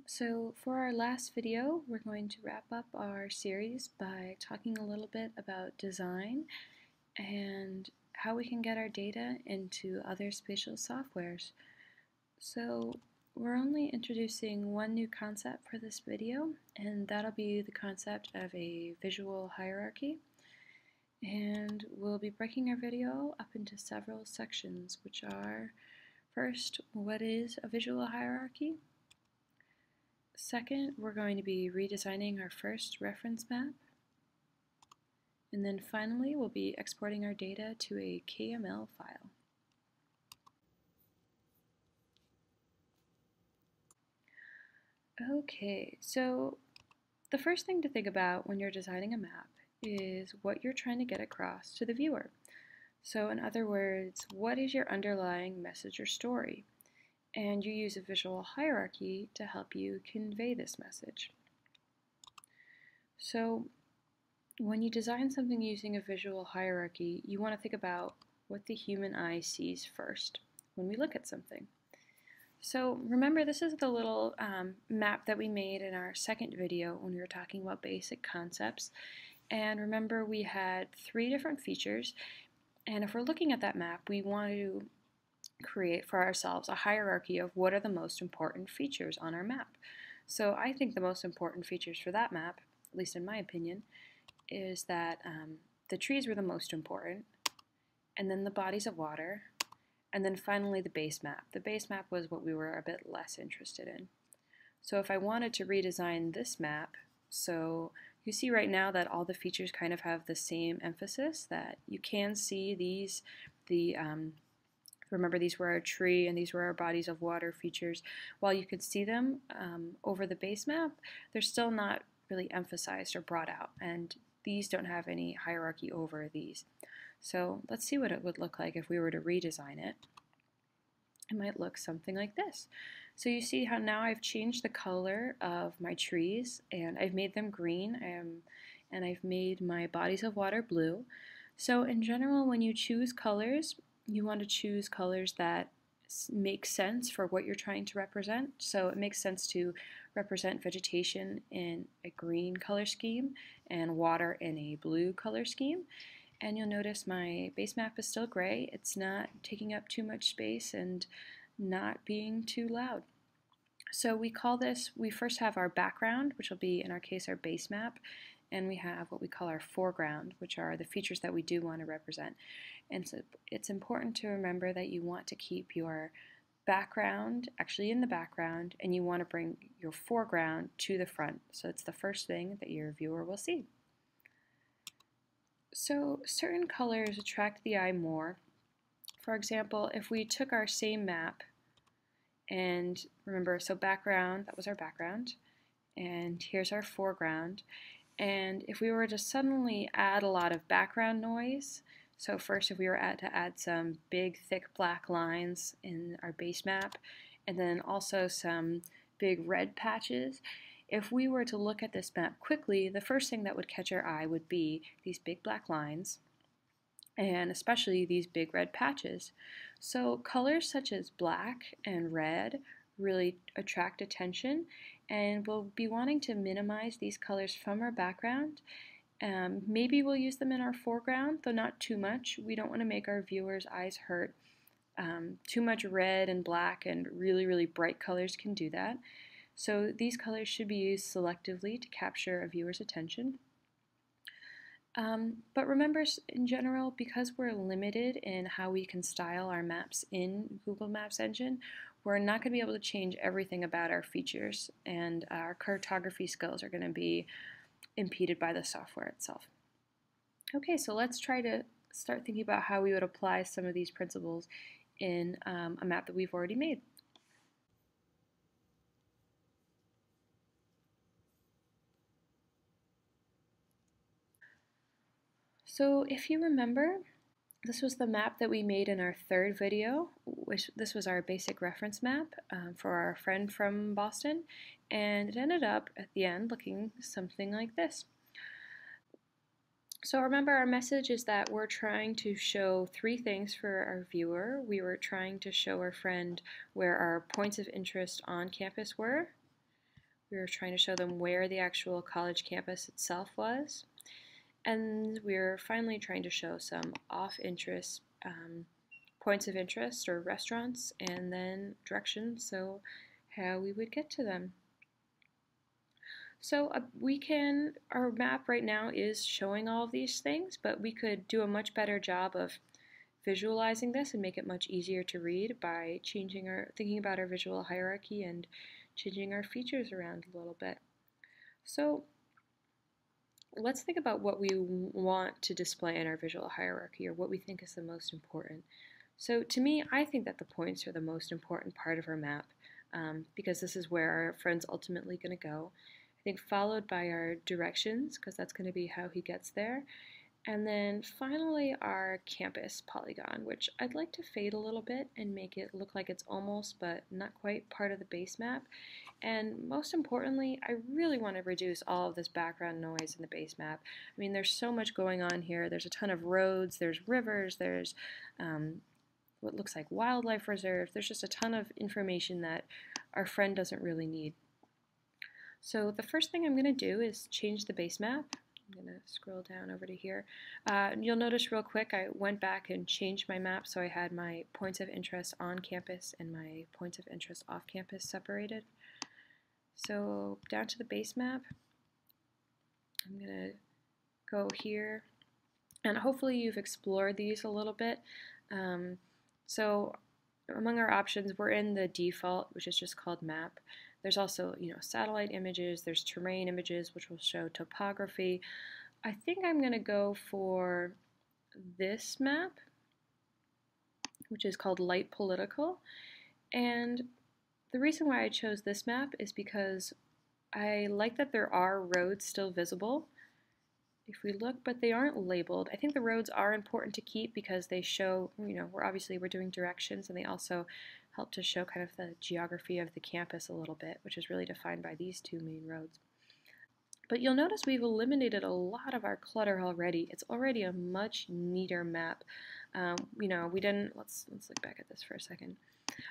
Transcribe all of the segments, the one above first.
So for our last video, we're going to wrap up our series by talking a little bit about design and how we can get our data into other spatial softwares. So we're only introducing one new concept for this video, and that'll be the concept of a visual hierarchy. And we'll be breaking our video up into several sections, which are first, what is a visual hierarchy? Second, we're going to be redesigning our first reference map. And then finally, we'll be exporting our data to a KML file. Okay, so the first thing to think about when you're designing a map is what you're trying to get across to the viewer. So in other words, what is your underlying message or story? And you use a visual hierarchy to help you convey this message. So when you design something using a visual hierarchy, you want to think about what the human eye sees first when we look at something. So remember, this is the little map that we made in our second video when we were talking about basic concepts. And remember, we had 3 different features. And if we're looking at that map, we want to create for ourselves a hierarchy of what are the most important features on our map. So I think the most important features for that map, at least in my opinion, is that the trees were the most important, and then the bodies of water, and then finally the base map. The base map was what we were a bit less interested in. So if I wanted to redesign this map, so you see right now that all the features kind of have the same emphasis, that you can see these, remember these were our tree and these were our bodies of water features. While you could see them over the base map, they're still not really emphasized or brought out, and these don't have any hierarchy over these. So let's see what it would look like if we were to redesign it. It might look something like this. So you see how now I've changed the color of my trees and I've made them green and I've made my bodies of water blue. So in general, when you choose colors, you want to choose colors that make sense for what you're trying to represent. So it makes sense to represent vegetation in a green color scheme and water in a blue color scheme. And you'll notice my base map is still gray. It's not taking up too much space and not being too loud. So we call this, we first have our background, which will be, in our case, our base map, and we have what we call our foreground, which are the features that we do want to represent. And so it's important to remember that you want to keep your background actually in the background, and you want to bring your foreground to the front. So it's the first thing that your viewer will see. So certain colors attract the eye more. For example, if we took our same map and remember, so background, that was our background, and here's our foreground. And if we were to suddenly add a lot of background noise, so first if we were to add some big thick black lines in our base map, and then also some big red patches, if we were to look at this map quickly, the first thing that would catch our eye would be these big black lines, and especially these big red patches. So colors such as black and red really attract attention, and we'll be wanting to minimize these colors from our background. Maybe we'll use them in our foreground, though not too much. We don't want to make our viewers' eyes hurt. Too much red and black and really, really bright colors can do that. So these colors should be used selectively to capture a viewer's attention. But remember, in general, because we're limited in how we can style our maps in Google Maps Engine, we're not going to be able to change everything about our features, and our cartography skills are going to be impeded by the software itself. Okay, so let's try to start thinking about how we would apply some of these principles in a map that we've already made. So if you remember, this was the map that we made in our third video, which this was our basic reference map for our friend from Boston, and it ended up at the end looking something like this. So remember, our message is that we're trying to show 3 things for our viewer. We were trying to show our friend where our points of interest on campus were. We were trying to show them where the actual college campus itself was. And we're finally trying to show some off-interest points of interest or restaurants, and then directions, so how we would get to them. So our map right now is showing all of these things, but we could do a much better job of visualizing this and make it much easier to read by thinking about our visual hierarchy and changing our features around a little bit. So let's think about what we want to display in our visual hierarchy, or what we think is the most important. So to me, I think that the points are the most important part of our map, because this is where our friend's ultimately going to go. I think followed by our directions, because that's going to be how he gets there. And then finally our campus polygon, which I'd like to fade a little bit and make it look like it's almost but not quite part of the base map. And most importantly, I really want to reduce all of this background noise in the base map. I mean, there's so much going on here. There's a ton of roads, there's rivers, there's what looks like wildlife reserves. There's just a ton of information that our friend doesn't really need. So the first thing I'm going to do is change the base map. I'm going to scroll down over to here. You'll notice real quick I went back and changed my map, so I had my points of interest on campus and my points of interest off campus separated. So down to the base map, I'm going to go here, and hopefully you've explored these a little bit. So among our options, we're in the default, which is just called map. There's also, satellite images, there's terrain images, which will show topography. I think I'm going to go for this map, which is called light political. And the reason why I chose this map is because I like that there are roads still visible if we look, but they aren't labeled. I think the roads are important to keep because they show, we're doing directions, and they also help to show kind of the geography of the campus a little bit, which is really defined by these two main roads. But you'll notice we've eliminated a lot of our clutter already. It's already a much neater map. We didn't, let's look back at this for a second.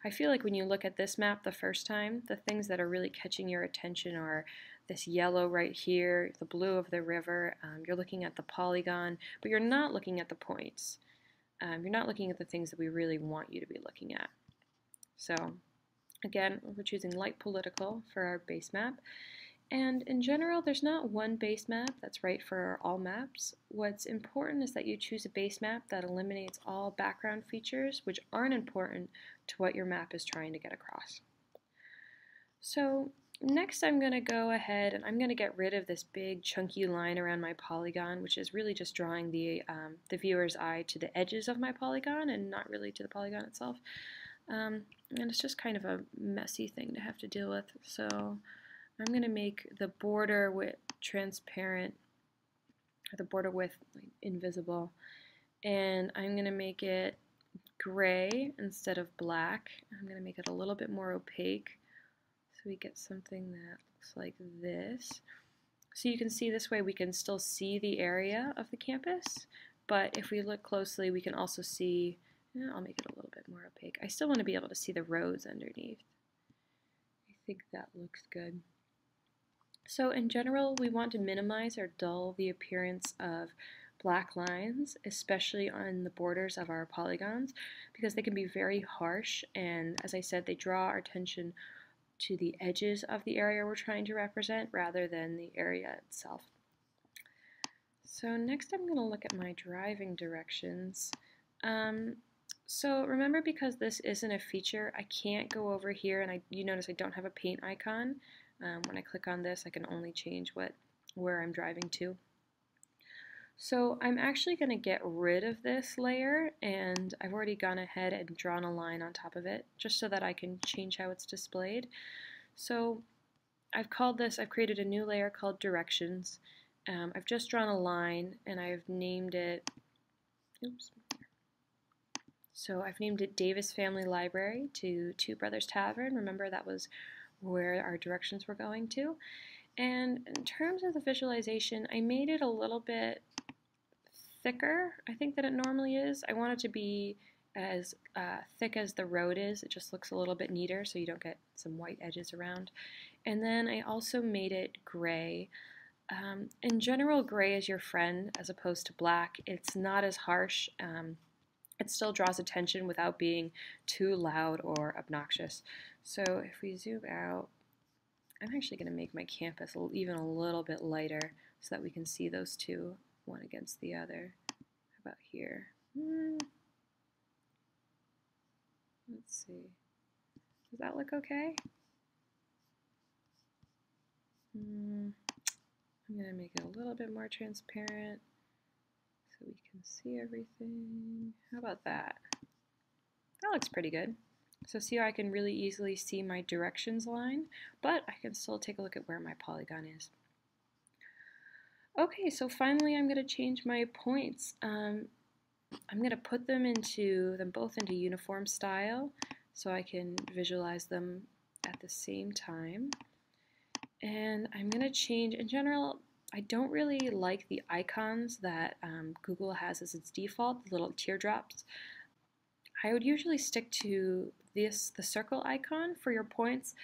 I feel like when you look at this map the first time, the things that are really catching your attention are this yellow right here, the blue of the river. You're looking at the polygon, but you're not looking at the points. You're not looking at the things that we really want you to be looking at. So again, we're choosing light political for our base map. And in general, there's not one base map that's right for all maps. What's important is that you choose a base map that eliminates all background features which aren't important to what your map is trying to get across. So next I'm going to go ahead and I'm going to get rid of this big chunky line around my polygon, which is really just drawing the viewer's eye to the edges of my polygon and not really to the polygon itself. And it's just kind of a messy thing to have to deal with. So I'm going to make the border width transparent, or the border width invisible, and I'm going to make it gray instead of black. I'm going to make it a little bit more opaque so we get something that looks like this. So you can see this way we can still see the area of the campus, but if we look closely we can also see, I'll make it a little bit more opaque. I still want to be able to see the roads underneath. I think that looks good. So in general, we want to minimize or dull the appearance of black lines, especially on the borders of our polygons, because they can be very harsh, and as I said, they draw our attention to the edges of the area we're trying to represent rather than the area itself. So next I'm going to look at my driving directions. So remember, because this isn't a feature, I can't go over here, and you notice I don't have a paint icon. When I click on this, I can only change where I'm driving to. So I'm actually going to get rid of this layer, and I've already gone ahead and drawn a line on top of it, just so that I can change how it's displayed. So I've created a new layer called Directions. I've just drawn a line, and I've named it, So I've named it Davis Family Library to Two Brothers Tavern. Remember, that was where our directions were going to. And in terms of the visualization, I made it a little bit thicker, I think, than it normally is. I want it to be as thick as the road is. It just looks a little bit neater so you don't get some white edges around. And then I also made it gray. In general, gray is your friend as opposed to black. It's not as harsh. It still draws attention without being too loud or obnoxious. So if we zoom out, I'm actually going to make my campus even a little bit lighter so that we can see those two, one against the other. How about here? Let's see. Does that look okay? I'm going to make it a little bit more transparent so we can see everything. How about that? That looks pretty good. So see how I can really easily see my directions line, but I can still take a look at where my polygon is. Okay, so finally I'm going to change my points. I'm going to put them both into uniform style so I can visualize them at the same time. And I'm going to change, in general, I don't really like the icons that Google has as its default, the little teardrops. I would usually stick to the circle icon for your points.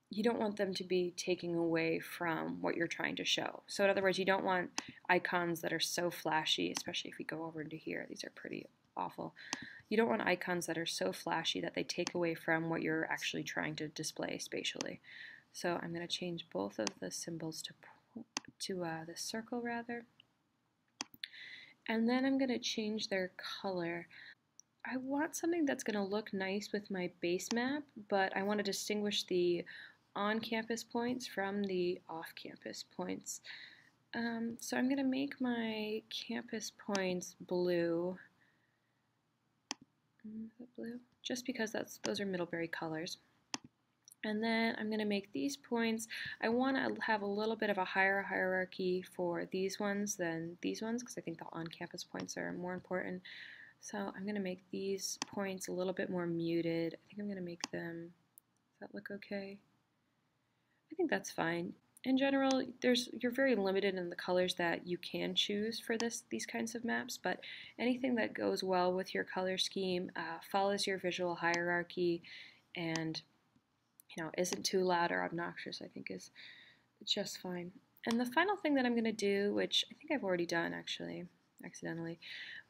You don't want them to be taking away from what you're trying to show. So in other words, you don't want icons that are so flashy, especially if we go over into here. These are pretty awful. You don't want icons that are so flashy that they take away from what you're actually trying to display spatially. So I'm going to change both of the symbols to the circle rather. And then I'm going to change their color. I want something that's going to look nice with my base map, but I want to distinguish the on-campus points from the off-campus points. So I'm going to make my campus points blue. Is that blue? Just because those are Middlebury colors. And then I'm going to make these points. I want to have a little bit of a higher hierarchy for these ones than these ones because I think the on-campus points are more important. So I'm going to make these points a little bit more muted. I think I'm going to make them, does that look okay? I think that's fine. In general, you're very limited in the colors that you can choose for these kinds of maps, but anything that goes well with your color scheme, follows your visual hierarchy, and isn't too loud or obnoxious, I think is just fine. And the final thing that I'm going to do, which I think I've already done actually, accidentally,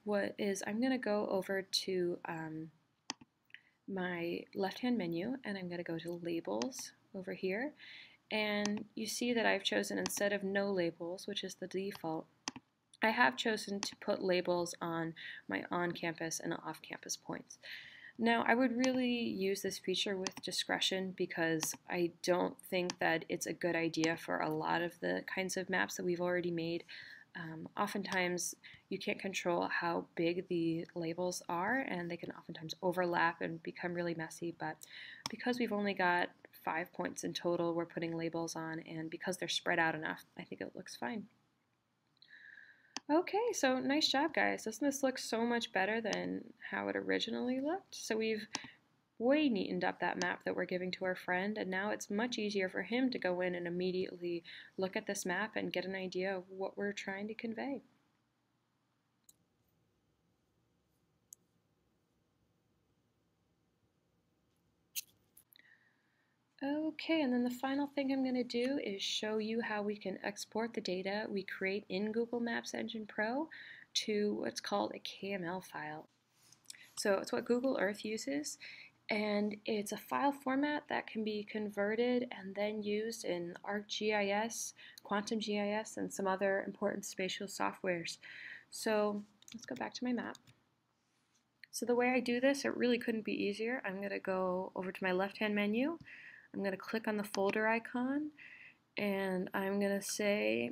I'm going to go over to my left-hand menu and I'm going to go to Labels over here. And you see that I've chosen, instead of no labels, which is the default, I have chosen to put labels on my on-campus and off-campus points. Now, I would really use this feature with discretion because I don't think that it's a good idea for a lot of the kinds of maps that we've already made. Oftentimes, you can't control how big the labels are, and they can oftentimes overlap and become really messy, but because we've only got 5 points in total we're putting labels on, and because they're spread out enough, I think it looks fine. Okay, so nice job, guys. Doesn't this look so much better than how it originally looked? So we've way neatened up that map that we're giving to our friend, and now it's much easier for him to go in and immediately look at this map and get an idea of what we're trying to convey. Okay, and then the final thing I'm going to do is show you how we can export the data we create in Google Maps Engine Pro to what's called a KML file. So it's what Google Earth uses, and it's a file format that can be converted and then used in ArcGIS, Quantum GIS, and some other important spatial softwares. So let's go back to my map. So the way I do this, it really couldn't be easier. I'm going to go over to my left-hand menu. I'm going to click on the folder icon, and I'm going to say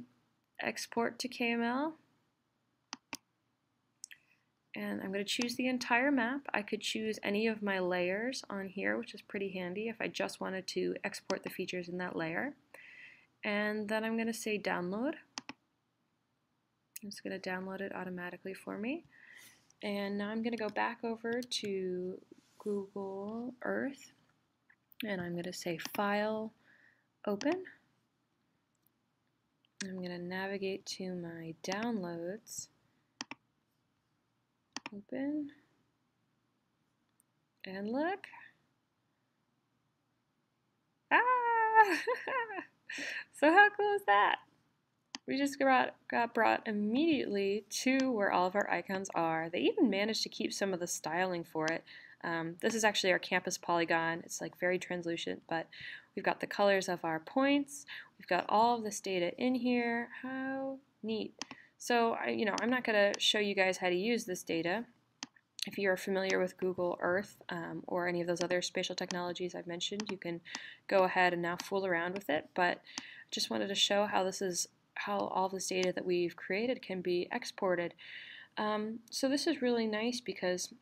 Export to KML. And I'm going to choose the entire map. I could choose any of my layers on here, which is pretty handy if I just wanted to export the features in that layer. And then I'm going to say download. It's going to download it automatically for me. And now I'm going to go back over to Google Earth, and I'm going to say File, Open. I'm going to navigate to my downloads. Open, and look. Ah! So how cool is that? We just got brought immediately to where all of our icons are. They even managed to keep some of the styling for it. This is actually our campus polygon. It's like very translucent, but we've got the colors of our points. We've got all of this data in here. How neat. So, I'm not going to show you guys how to use this data. If you're familiar with Google Earth or any of those other spatial technologies I've mentioned, you can go ahead and now fool around with it. But I just wanted to show how all this data that we've created can be exported. So this is really nice because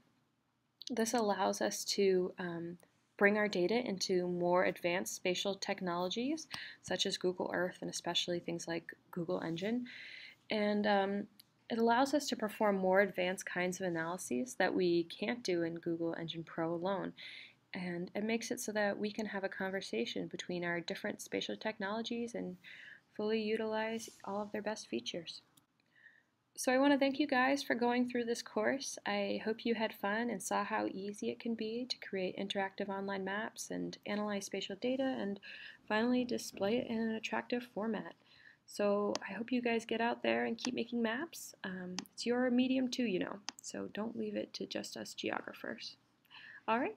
this allows us to bring our data into more advanced spatial technologies, such as Google Earth and especially things like Google Engine. And it allows us to perform more advanced kinds of analyses that we can't do in Google Engine Pro alone. And it makes it so that we can have a conversation between our different spatial technologies and fully utilize all of their best features. So I want to thank you guys for going through this course. I hope you had fun and saw how easy it can be to create interactive online maps and analyze spatial data and finally display it in an attractive format. So I hope you guys get out there and keep making maps. It's your medium too, so don't leave it to just us geographers. All right,